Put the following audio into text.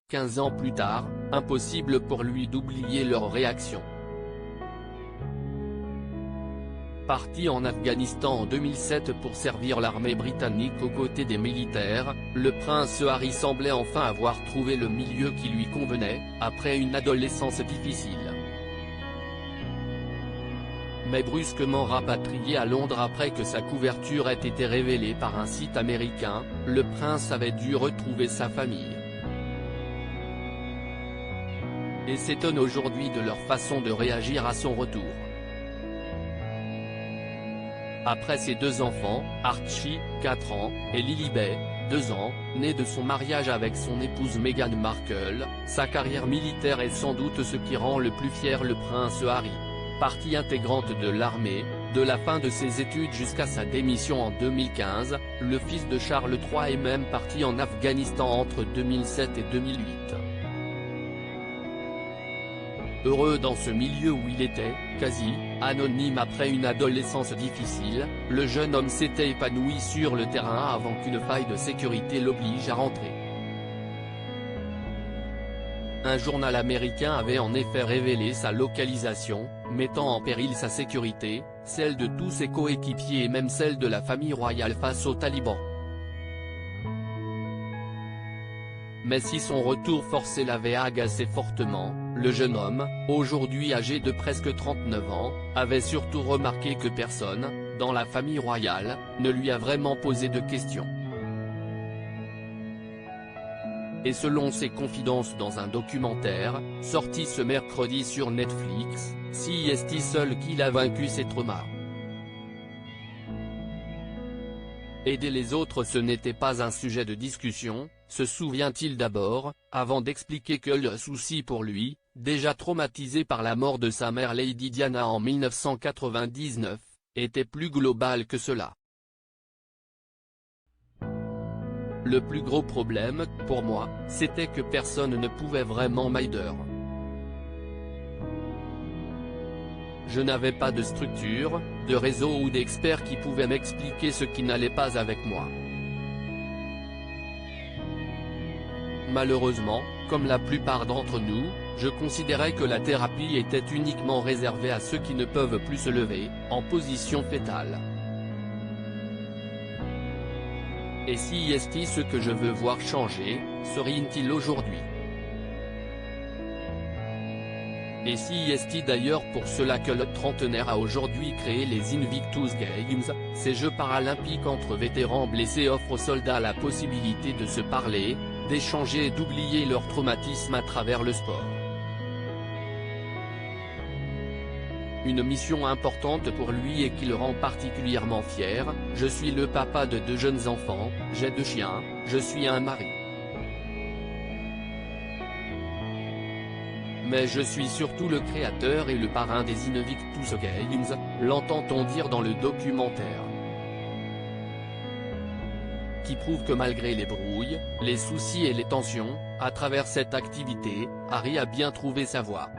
15 ans plus tard, impossible pour lui d'oublier leur réaction. Parti en Afghanistan en 2007 pour servir l'armée britannique aux côtés des militaires, le prince Harry semblait enfin avoir trouvé le milieu qui lui convenait, après une adolescence difficile. Mais brusquement rapatrié à Londres après que sa couverture ait été révélée par un site américain, le prince avait dû retrouver sa famille. Et s'étonne aujourd'hui de leur façon de réagir à son retour. Après ses deux enfants, Archie, 4 ans, et Lilibet, 2 ans, nés de son mariage avec son épouse Meghan Markle, sa carrière militaire est sans doute ce qui rend le plus fier le prince Harry. Partie intégrante de l'armée, de la fin de ses études jusqu'à sa démission en 2015, le fils de Charles III est même parti en Afghanistan entre 2007 et 2008. Heureux dans ce milieu où il était, quasi, anonyme après une adolescence difficile, le jeune homme s'était épanoui sur le terrain avant qu'une faille de sécurité l'oblige à rentrer. Un journal américain avait en effet révélé sa localisation, mettant en péril sa sécurité, celle de tous ses coéquipiers et même celle de la famille royale face aux talibans. Mais si son retour forcé l'avait agacé fortement, le jeune homme, aujourd'hui âgé de presque 39 ans, avait surtout remarqué que personne, dans la famille royale, ne lui a vraiment posé de questions. Et selon ses confidences dans un documentaire, sorti ce mercredi sur Netflix, c'est seul qu'il a vaincu ses traumas. Aider les autres ce n'était pas un sujet de discussion, se souvient-il d'abord, avant d'expliquer que le souci pour lui, déjà traumatisé par la mort de sa mère Lady Diana en 1999, était plus global que cela. Le plus gros problème, pour moi, c'était que personne ne pouvait vraiment m'aider. Je n'avais pas de structure, de réseau ou d'experts qui pouvaient m'expliquer ce qui n'allait pas avec moi. Malheureusement, comme la plupart d'entre nous, je considérais que la thérapie était uniquement réservée à ceux qui ne peuvent plus se lever, en position fétale. Et si est ce que je veux voir changer, serait-il aujourd'hui? Et si est d'ailleurs pour cela que le trentenaire a aujourd'hui créé les Invictus Games, ces Jeux paralympiques entre vétérans blessés offrent aux soldats la possibilité de se parler, d'échanger et d'oublier leur traumatisme à travers le sport. Une mission importante pour lui et qui le rend particulièrement fier. Je suis le papa de 2 jeunes enfants, j'ai 2 chiens, je suis un mari. Mais je suis surtout le créateur et le parrain des Invictus Games, l'entend-on dire dans le documentaire. Qui prouve que malgré les brouilles, les soucis et les tensions, à travers cette activité, Harry a bien trouvé sa voie.